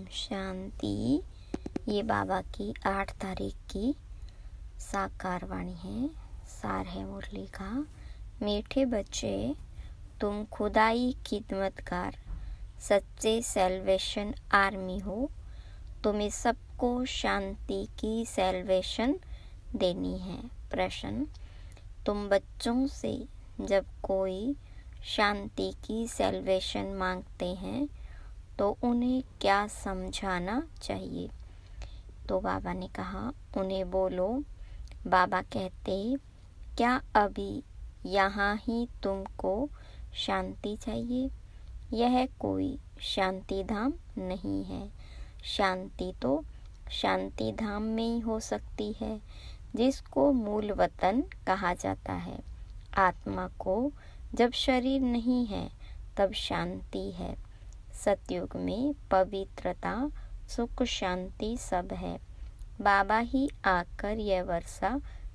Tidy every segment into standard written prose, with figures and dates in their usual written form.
शांति। ये बाबा की 8 तारीख की साकार वाणी है। सार है मुरली का। मीठे बच्चे, तुम खुदाई खिदमतगार सच्चे सेल्वेशन आर्मी हो। तुम्हें सबको शांति की सेल्वेशन देनी है। प्रश्न, तुम बच्चों से जब कोई शांति की सेल्वेशन मांगते हैं तो उन्हें क्या समझाना चाहिए? तो बाबा ने कहा, उन्हें बोलो, बाबा कहते, क्या अभी यहाँ ही तुमको शांति चाहिए? यह कोई शांति धाम नहीं है। शांति तो शांति धाम में ही हो सकती है, जिसको मूल वतन कहा जाता है। आत्मा को जब शरीर नहीं है तब शांति है। सतयुग में पवित्रता, सुख, शांति सब है। बाबा ही आकर यह वर्षा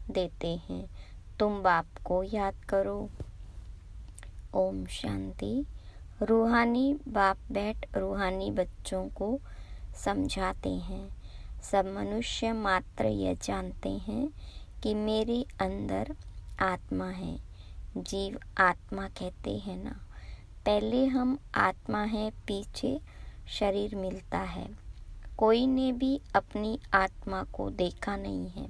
देते हैं। तुम बाप को याद करो। ओम शांति। रूहानी बाप बैठ रूहानी बच्चों को समझाते हैं। सब मनुष्य मात्र यह जानते हैं कि मेरे अंदर आत्मा है। जीव आत्मा कहते हैं ना। पहले हम आत्मा है, पीछे शरीर मिलता है। कोई ने भी अपनी आत्मा को देखा नहीं है।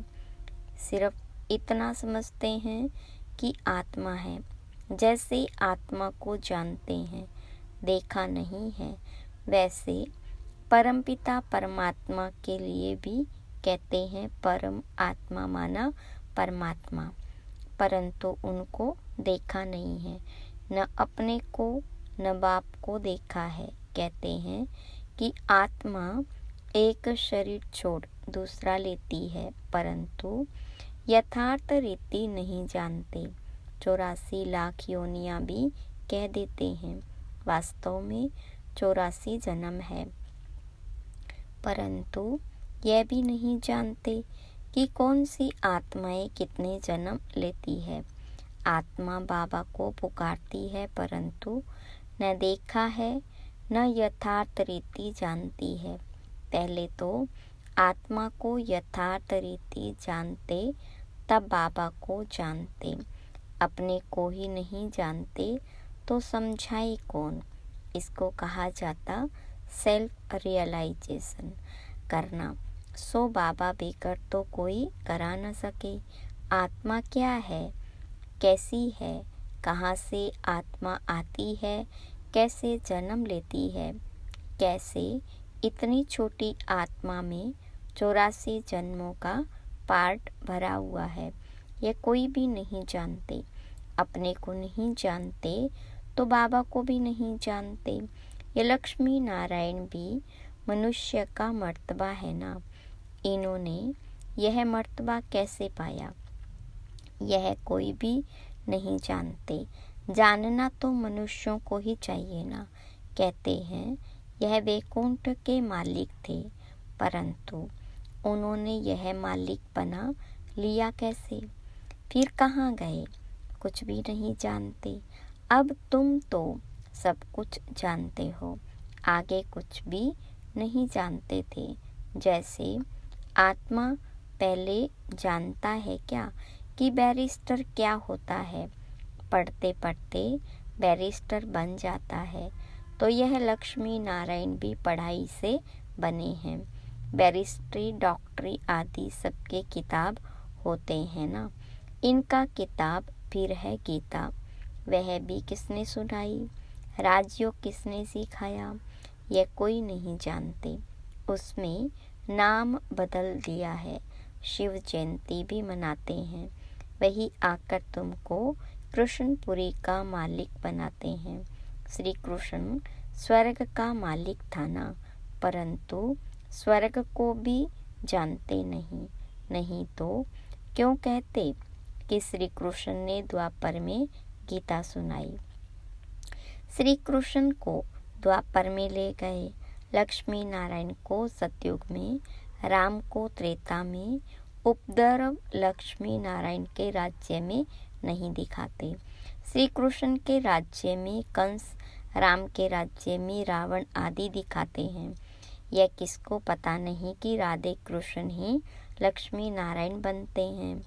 सिर्फ इतना समझते हैं कि आत्मा है, जैसे आत्मा को जानते हैं, देखा नहीं है। वैसे परमपिता परमात्मा के लिए भी कहते हैं परम आत्मा माना परमात्मा, परंतु उनको देखा नहीं है। न अपने को न बाप को देखा है। कहते हैं कि आत्मा एक शरीर छोड़ दूसरा लेती है, परंतु यथार्थ रीति नहीं जानते। 84 लाख योनियां भी कह देते हैं। वास्तव में 84 जन्म है, परंतु यह भी नहीं जानते कि कौन सी आत्माएं कितने जन्म लेती है। आत्मा बाबा को पुकारती है, परंतु न देखा है न यथार्थ रीति जानती है। पहले तो आत्मा को यथार्थ रीति जानते, तब बाबा को जानते। अपने को ही नहीं जानते तो समझाए कौन? इसको कहा जाता सेल्फ रियलाइजेशन करना। सो बाबा बेकर तो कोई करा न सके। आत्मा क्या है, कैसी है, कहाँ से आत्मा आती है, कैसे जन्म लेती है, कैसे इतनी छोटी आत्मा में 84 जन्मों का पार्ट भरा हुआ है, यह कोई भी नहीं जानते। अपने को नहीं जानते तो बाबा को भी नहीं जानते। ये लक्ष्मी नारायण भी मनुष्य का मर्तबा है ना। इन्होंने यह मर्तबा कैसे पाया, यह कोई भी नहीं जानते। जानना तो मनुष्यों को ही चाहिए ना। कहते हैं यह वैकुंठ के मालिक थे, परंतु उन्होंने यह मालिक बना लिया कैसे? फिर कहाँ गए? कुछ भी नहीं जानते। अब तुम तो सब कुछ जानते हो, आगे कुछ भी नहीं जानते थे। जैसे आत्मा पहले जानता है क्या कि बैरिस्टर क्या होता है, पढ़ते पढ़ते बैरिस्टर बन जाता है। तो यह लक्ष्मी नारायण भी पढ़ाई से बने हैं। बैरिस्ट्री, डॉक्टरी आदि सबके किताब होते हैं ना। इनका किताब फिर है गीता। वह भी किसने सुनाई, राजयोग किसने सिखाया, यह कोई नहीं जानते। उसमें नाम बदल दिया है। शिव जयंती भी मनाते हैं। वही आकर तुमको कृष्णपुरी का मालिक बनाते हैं। श्री कृष्ण स्वर्ग का मालिक था ना, परंतु स्वर्ग को भी जानते नहीं तो क्यों कहते कि श्री कृष्ण ने द्वापर में गीता सुनाई। श्री कृष्ण को द्वापर में ले गए, लक्ष्मी नारायण को सतयुग में, राम को त्रेता में। उपद्रव लक्ष्मी नारायण के राज्य में नहीं दिखाते। श्री कृष्ण के राज्य में कंस, राम के राज्य में रावण आदि दिखाते हैं। यह किसको पता नहीं कि राधे कृष्ण ही लक्ष्मी नारायण बनते हैं।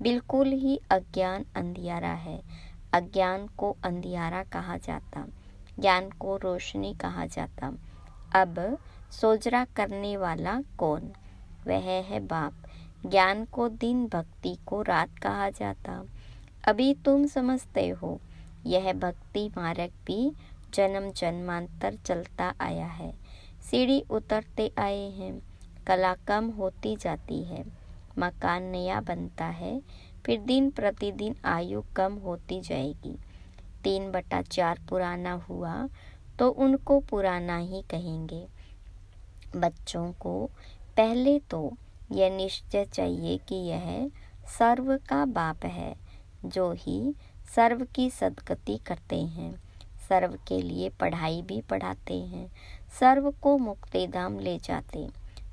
बिल्कुल ही अज्ञान अंधियारा है। अज्ञान को अंधियारा कहा जाता, ज्ञान को रोशनी कहा जाता। अब सोजरा करने वाला कौन? वह है बाप। ज्ञान को दिन, भक्ति को रात कहा जाता। अभी तुम समझते हो। यह भक्ति मार्ग भी जन्म जन्मांतर चलता आया है। सीढ़ी उतरते आए हैं। कला कम होती जाती है, मकान नया बनता है, फिर दिन प्रतिदिन आयु कम होती जाएगी। 3/4 पुराना हुआ तो उनको पुराना ही कहेंगे। बच्चों को पहले तो यह निश्चय चाहिए कि यह सर्व का बाप है, जो ही सर्व की सद्गति करते हैं, सर्व के लिए पढ़ाई भी पढ़ाते हैं, सर्व को मुक्ति धाम ले जाते।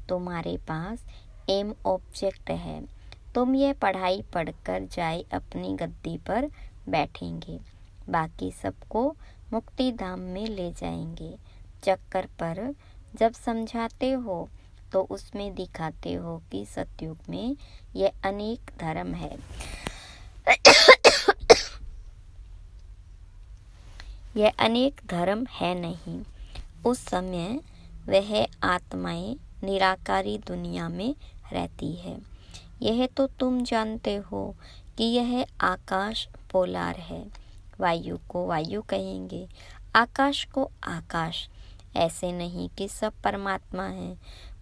तुम्हारे पास एम ऑब्जेक्ट है। तुम यह पढ़ाई पढ़कर जाए अपनी गद्दी पर बैठेंगे, बाकी सबको मुक्ति धाम में ले जाएंगे। चक्कर पर जब समझाते हो तो उसमें दिखाते हो कि सतयुग में यह अनेक धर्म है। यह अनेक धर्म है नहीं। उस समय वह आत्माएं निराकारी दुनिया में रहती है। यह तो तुम जानते हो कि यह आकाश पोलार है। वायु को वायु कहेंगे, आकाश को आकाश। ऐसे नहीं कि सब परमात्मा है।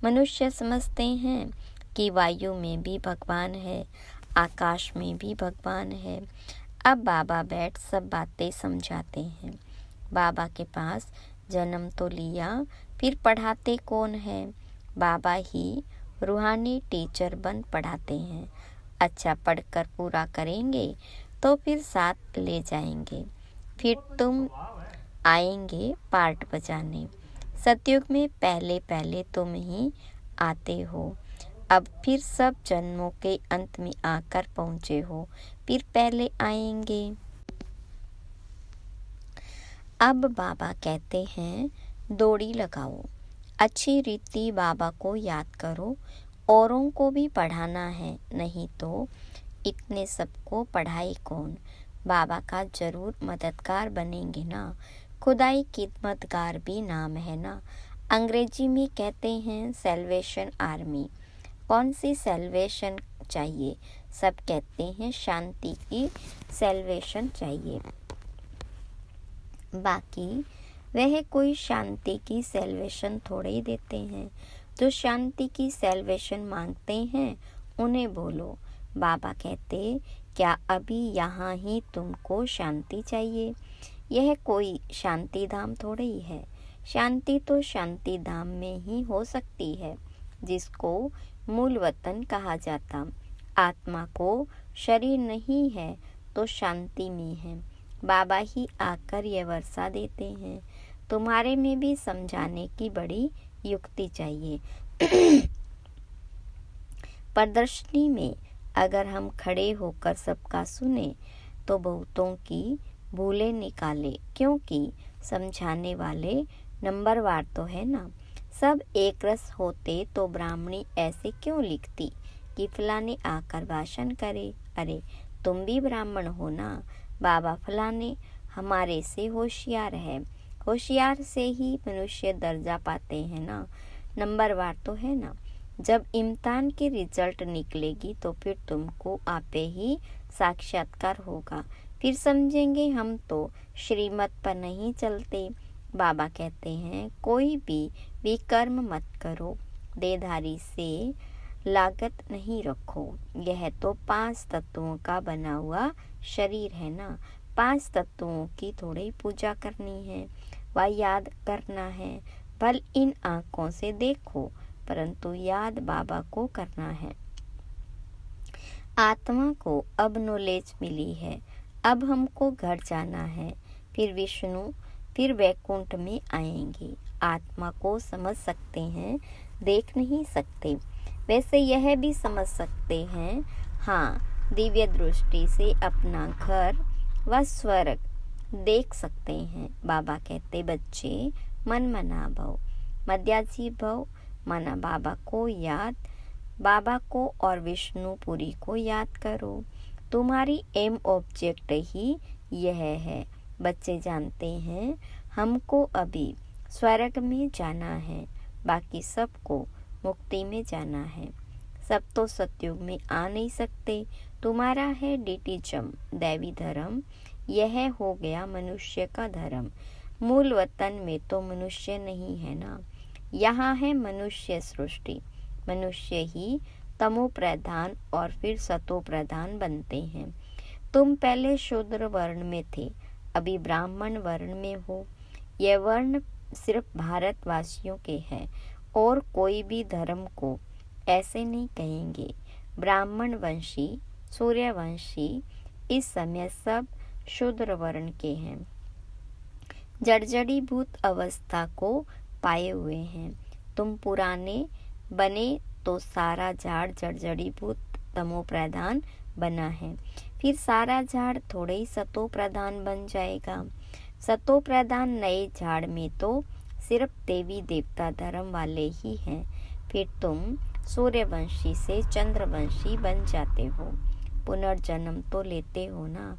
मनुष्य समझते हैं कि वायु में भी भगवान है, आकाश में भी भगवान है। अब बाबा बैठ सब बातें समझाते हैं। बाबा के पास जन्म तो लिया, फिर पढ़ाते कौन है? बाबा ही रूहानी टीचर बन पढ़ाते हैं। अच्छा पढ़कर पूरा करेंगे तो फिर साथ ले जाएंगे। फिर तुम आएंगे पार्ट बजाने। सतयुग में पहले पहले तुम ही आते हो। अब फिर सब जन्मों के अंत में आकर पहुँचे हो, फिर पहले आएंगे। अब बाबा कहते हैं दौड़ी लगाओ, अच्छी रीति बाबा को याद करो, औरों को भी पढ़ाना है, नहीं तो इतने सबको पढ़ाए कौन? बाबा का जरूर मददगार बनेंगे ना। खुदाई खिदमतगार भी नाम है ना। अंग्रेजी में कहते हैं सैल्वेशन आर्मी। कौन सी सैल्वेशन चाहिए? सब कहते हैं शांति की सैल्वेशन चाहिए। बाकी वह कोई शांति की सैल्वेशन थोड़े ही देते हैं। जो शांति की सैल्वेशन मांगते हैं उन्हें बोलो। बाबा कहते क्या अभी यहाँ ही तुमको शांति चाहिए? यह कोई शांति धाम थोड़े ही है। शांति तो शांति धाम में ही हो सकती है, जिसको मूल वतन कहा जाता। आत्मा को शरीर नहीं है तो शांति में है। बाबा ही आकर यह वर्षा देते हैं। तुम्हारे में भी समझाने की बड़ी युक्ति चाहिए। प्रदर्शनी में अगर हम खड़े होकर सबका सुने तो बहुतों की भूलें निकाले, क्योंकि समझाने वाले नंबरवार तो है ना। सब एक रस होते तो ब्राह्मणी ऐसे क्यों लिखती कि फलाने आकर भाषण करे। अरे तुम भी ब्राह्मण हो ना। बाबा फलाने हमारे से होशियार है। होशियार से ही मनुष्य दर्जा पाते हैं ना। नंबरवार तो है ना। जब इम्तिहान की रिजल्ट निकलेगी तो फिर तुमको आपे ही साक्षात्कार होगा। फिर समझेंगे हम तो श्रीमत पर नहीं चलते। बाबा कहते हैं कोई भी विकर्म मत करो, देहधारी से लागत नहीं रखो। यह तो 5 तत्वों का बना हुआ शरीर है ना। 5 तत्वों की थोड़ी पूजा करनी है, वह याद करना है। भल इन आँखों से देखो, परंतु याद बाबा को करना है। आत्मा को अब नॉलेज मिली है। अब हमको घर जाना है, फिर विष्णु, फिर वैकुंठ में आएंगे। आत्मा को समझ सकते हैं, देख नहीं सकते। वैसे यह भी समझ सकते हैं, हाँ, दिव्य दृष्टि से अपना घर व स्वर्ग देख सकते हैं। बाबा कहते बच्चे मन मना भव। मध्याजी भव माना बाबा को याद, बाबा को और विष्णुपुरी को याद करो। तुम्हारी एम ऑब्जेक्ट ही यह है। बच्चे जानते हैं हमको अभी स्वर्ग में जाना है, बाकी सबको मुक्ति में जाना है। सब तो सतयुग में आ नहीं सकते। तुम्हारा है डीटीजम दैवी धर्म, यह हो गया मनुष्य का धर्म। मूल वतन में तो मनुष्य नहीं है ना, यहाँ है मनुष्य सृष्टि। मनुष्य ही तमो प्रधान और फिर सतो प्रधान बनते हैं। तुम पहले शूद्र वर्ण में थे, अभी ब्राह्मण वर्ण में हो। यह वर्ण सिर्फ भारतवासियों के हैं और कोई भी धर्म को ऐसे नहीं कहेंगे। ब्राह्मण वंशी, सूर्यवंशी इस समय सब शूद्र वर्ण के हैं, जड़जड़ीभूत अवस्था को पाए हुए हैं। तुम पुराने बने तो सारा झाड़ जड़जड़ीभूत तमो प्रधान बना है, फिर सारा झाड़ थोड़े ही सतो प्रधान बन जाएगा। सतो प्रधान नए झाड़ में तो सिर्फ देवी देवता धर्म वाले ही हैं। फिर तुम सूर्यवंशी से चंद्रवंशी बन जाते हो, पुनर्जन्म तो लेते हो ना।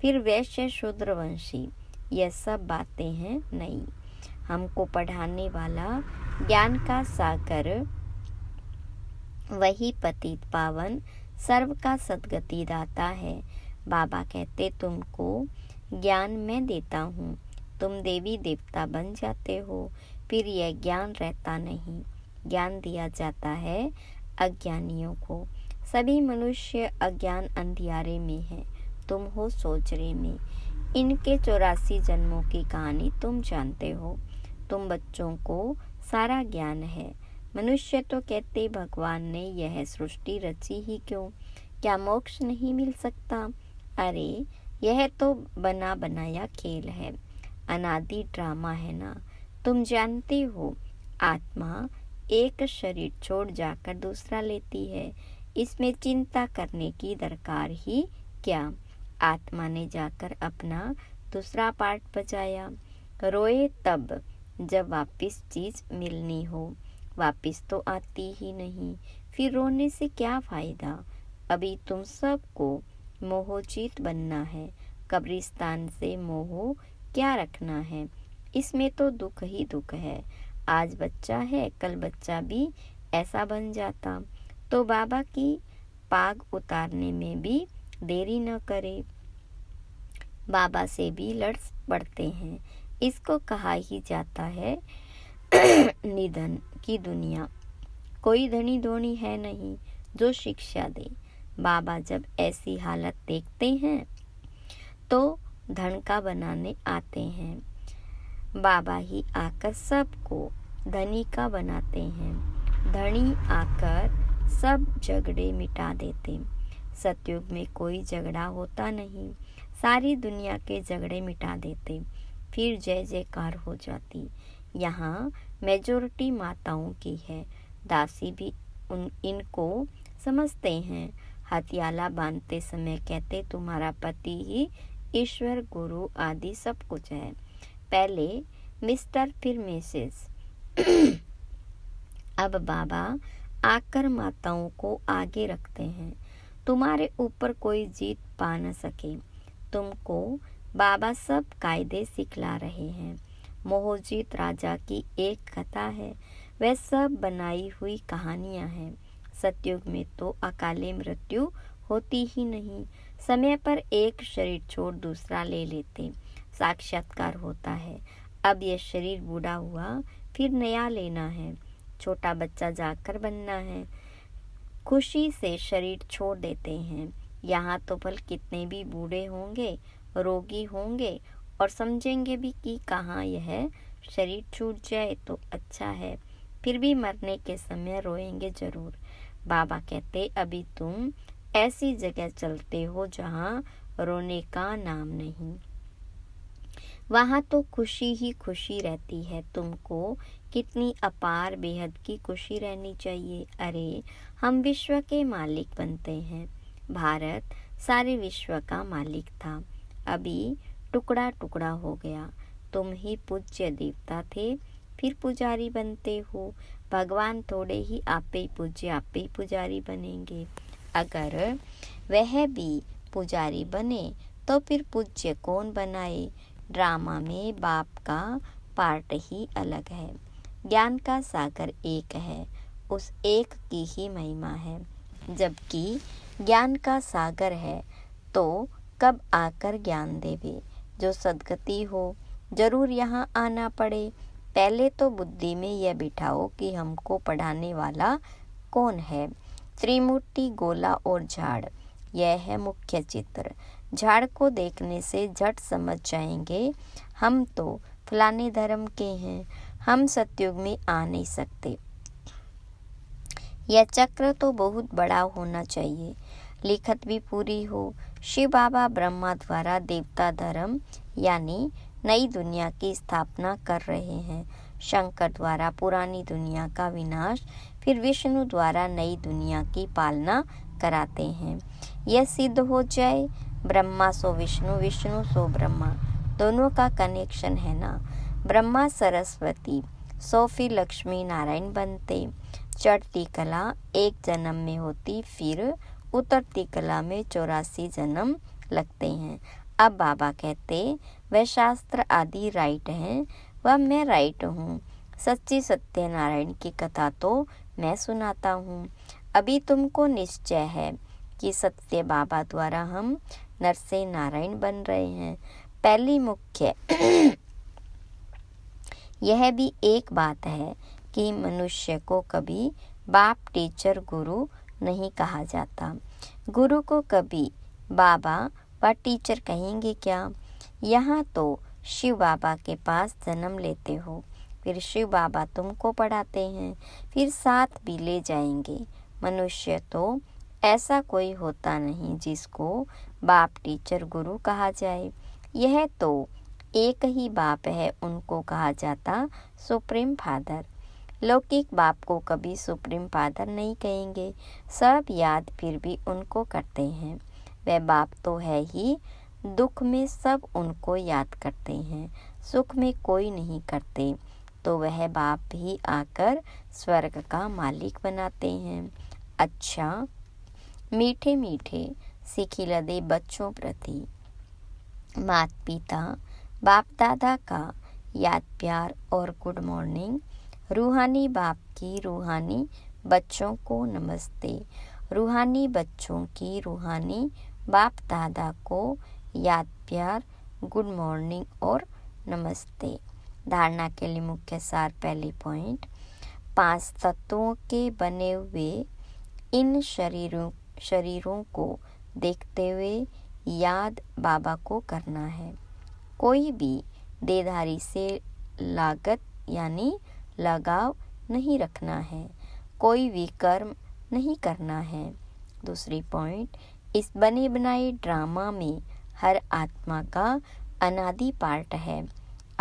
फिर वैश्य शूद्रवंशी, यह सब बातें हैं नहीं। हमको पढ़ाने वाला ज्ञान का सागर वही पतित पावन सर्व का सदगति दाता है। बाबा कहते तुमको ज्ञान मैं देता हूँ, तुम देवी देवता बन जाते हो। फिर यह ज्ञान रहता नहीं, ज्ञान दिया जाता है अज्ञानियों को। सभी मनुष्य अज्ञान अंधियारे में है, तुम हो सोचरे में। इनके 84 जन्मों की कहानी तुम जानते हो। तुम बच्चों को सारा ज्ञान है। मनुष्य तो कहते भगवान ने यह सृष्टि रची ही क्यों, क्या मोक्ष नहीं मिल सकता। अरे यह तो बना बनाया खेल है, अनादि ड्रामा है ना। तुम जानते हो आत्मा एक शरीर छोड़ जाकर दूसरा लेती है, इसमें चिंता करने की दरकार ही क्या। आत्मा ने जाकर अपना दूसरा पार्ट बजाया। रोए तब जब वापिस चीज मिलनी हो, वापिस तो आती ही नहीं, फिर रोने से क्या फायदा। अभी तुम सबको मोहजीत बनना है, कब्रिस्तान से मोह क्या रखना है। इसमें तो दुख ही दुख है। आज बच्चा है, कल बच्चा भी ऐसा बन जाता तो बाबा की पाग उतारने में भी देरी न करे। बाबा से भी लड़ पड़ते हैं। इसको कहा ही जाता है निधन की दुनिया। कोई धनी धोनी है नहीं जो शिक्षा दे। बाबा जब ऐसी हालत देखते हैं तो धन का बनाने आते हैं। बाबा ही आकर सबको धनी का बनाते हैं। धनी आकर सब झगड़े मिटा देते। सतयुग में कोई झगड़ा होता नहीं, सारी दुनिया के झगड़े मिटा देते, फिर जय जयकार हो जाती। यहाँ मेजोरिटी माताओं की है, दासी भी इनको समझते हैं। हथियाला बांधते समय कहते तुम्हारा पति ही ईश्वर गुरु आदि सब कुछ है। पहले मिस्टर फिर मिसेस। अब बाबा आकर माताओं को आगे रखते हैं। तुम्हारे ऊपर कोई जीत पा न सके। तुमको बाबा सब कायदे सिखला रहे हैं। मोहजीत राजा की एक कथा है, वह सब बनाई हुई कहानियां हैं। सतयुग में तो अकाले मृत्यु होती ही नहीं, समय पर एक शरीर छोड़ दूसरा ले लेते, साक्षात्कार होता है। अब यह शरीर बूढ़ा हुआ, फिर नया लेना है। छोटा बच्चा जाकर बनना है, खुशी से शरीर छोड़ देते हैं। यहाँ तो भल कितने भी बूढ़े होंगे, रोगी होंगे और समझेंगे भी कि कहाँ यह शरीर छूट जाए तो अच्छा है, फिर भी मरने के समय रोएंगे जरूर। बाबा कहते अभी तुम ऐसी जगह चलते हो जहाँ रोने का नाम नहीं, वहाँ तो खुशी ही खुशी रहती है। तुमको कितनी अपार बेहद की खुशी रहनी चाहिए। अरे हम विश्व के मालिक बनते हैं। भारत सारे विश्व का मालिक था, अभी टुकड़ा टुकड़ा हो गया। तुम ही पूज्य देवता थे, फिर पुजारी बनते हो। भगवान थोड़े ही आपे ही पूज्य आपे ही पुजारी बनेंगे। अगर वह भी पुजारी बने तो फिर पूज्य कौन बनाए। ड्रामा में बाप का पार्ट ही अलग है। ज्ञान का सागर एक है, उस एक की ही महिमा है। जबकि ज्ञान का सागर है तो कब आकर ज्ञान देवे। जो सद्गति हो जरूर यहाँ आना पड़े। पहले तो बुद्धि में यह बिठाओ कि हमको पढ़ाने वाला कौन है। त्रिमूर्ति, गोला और झाड़, यह है मुख्य चित्र। झाड़ को देखने से झट समझ जाएंगे हम तो फलाने धर्म के हैं, हम सतयुग में आ नहीं सकते। यह चक्र तो बहुत बड़ा होना चाहिए, लिखत भी पूरी हो। शिव बाबा ब्रह्मा द्वारा देवता धर्म यानी नई दुनिया की स्थापना कर रहे हैं। शंकर द्वारा पुरानी दुनिया का विनाश, फिर विष्णु द्वारा नई दुनिया की पालना कराते हैं। यह सिद्ध हो जाए ब्रह्मा सो विष्णु, विष्णु सो ब्रह्मा, दोनों का कनेक्शन है ना। ब्रह्मा सरस्वती सो फिर लक्ष्मी नारायण बनते। चढ़ती कला एक जन्म में होती, फिर उतरती कला में 84 जन्म लगते हैं। अब बाबा कहते वह शास्त्र आदि राइट हैं, वह मैं राइट हूँ। सच्ची सत्यनारायण की कथा तो मैं सुनाता हूँ। अभी तुमको निश्चय है कि सत्य बाबा द्वारा हम नर से नारायण बन रहे हैं। पहली मुख्य यह भी एक बात है कि मनुष्य को कभी बाप, टीचर, गुरु नहीं कहा जाता। गुरु को कभी बाबा व टीचर कहेंगे क्या। यहाँ तो शिव बाबा के पास जन्म लेते हो, फिर शिव बाबा तुमको पढ़ाते हैं, फिर साथ भी ले जाएंगे। मनुष्य तो ऐसा कोई होता नहीं जिसको बाप, टीचर, गुरु कहा जाए। यह तो एक ही बाप है, उनको कहा जाता सुप्रीम फादर। लौकिक बाप को कभी सुप्रीम फादर नहीं कहेंगे, सब याद फिर भी उनको करते हैं। वह बाप तो है ही, दुख में सब उनको याद करते हैं, सुख में कोई नहीं करते, तो वह बाप भी आकर स्वर्ग का मालिक बनाते हैं। अच्छा, मीठे मीठे सिखिलदे बच्चों प्रति माता पिता बाप दादा का याद, प्यार और गुड मॉर्निंग। रूहानी बाप की रूहानी बच्चों को नमस्ते। रूहानी बच्चों की रूहानी बाप दादा को याद, प्यार, गुड मॉर्निंग और नमस्ते। धारणा के लिए मुख्य सार। पहली पॉइंट, 5 तत्वों के बने हुए इन शरीरों को देखते हुए याद बाबा को करना है। कोई भी देहधारी से लागत यानी लगाव नहीं रखना है, कोई भी कर्म नहीं करना है। दूसरी पॉइंट, इस बने बनाए ड्रामा में हर आत्मा का अनादि पार्ट है।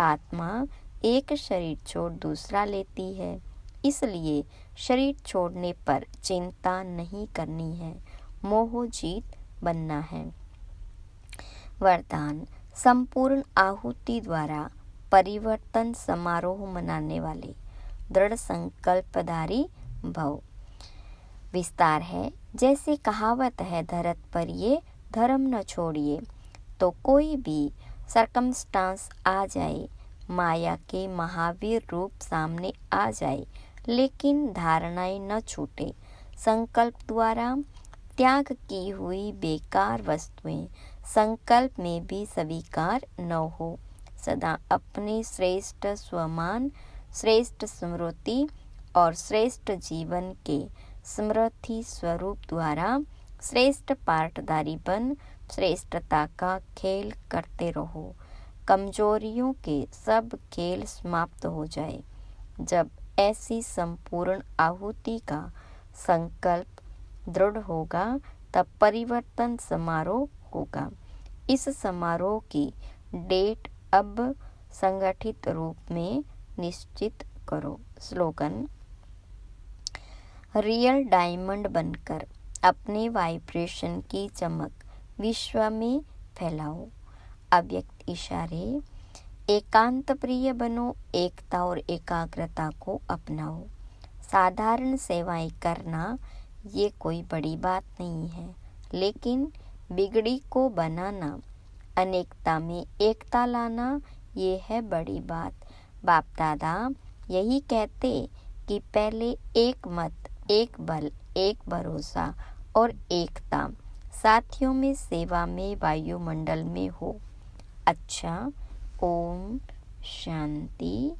आत्मा एक शरीर छोड़ दूसरा लेती है, इसलिए शरीर छोड़ने पर चिंता नहीं करनी है, मोह जीत बनना है। वरदान, संपूर्ण आहुति द्वारा परिवर्तन समारोह मनाने वाले दृढ़ संकल्पधारी भव। विस्तार है, जैसे कहावत है, धरत पर ये धर्म न छोड़िए। तो कोई भी सरकमस्टांस आ जाए, माया के महावीर रूप सामने आ जाए, लेकिन धारणाएं न छूटे। संकल्प द्वारा त्याग की हुई बेकार वस्तुएं संकल्प में भी स्वीकार न हो। सदा अपने श्रेष्ठ स्वमान, श्रेष्ठ स्मृति और श्रेष्ठ जीवन के समृद्धि स्वरूप द्वारा श्रेष्ठ पाठधारी बन श्रेष्ठता का खेल करते रहो। कमजोरियों के सब खेल समाप्त हो जाए। जब ऐसी संपूर्ण आहुति का संकल्प दृढ़ होगा, तब परिवर्तन समारोह होगा। इस समारोह की डेट अब संगठित रूप में निश्चित करो। स्लोगन, रियल डायमंड बनकर अपने वाइब्रेशन की चमक विश्व में फैलाओ। अव्यक्त इशारे, एकांत प्रिय बनो, एकता और एकाग्रता को अपनाओ। साधारण सेवाएं करना ये कोई बड़ी बात नहीं है, लेकिन बिगड़ी को बनाना, अनेकता में एकता लाना, ये है बड़ी बात। बाप दादा यही कहते कि पहले एक मत, एक बल, एक भरोसा और एकता साथियों में, सेवा में, वायुमंडल में हो। अच्छा, ओम शांति।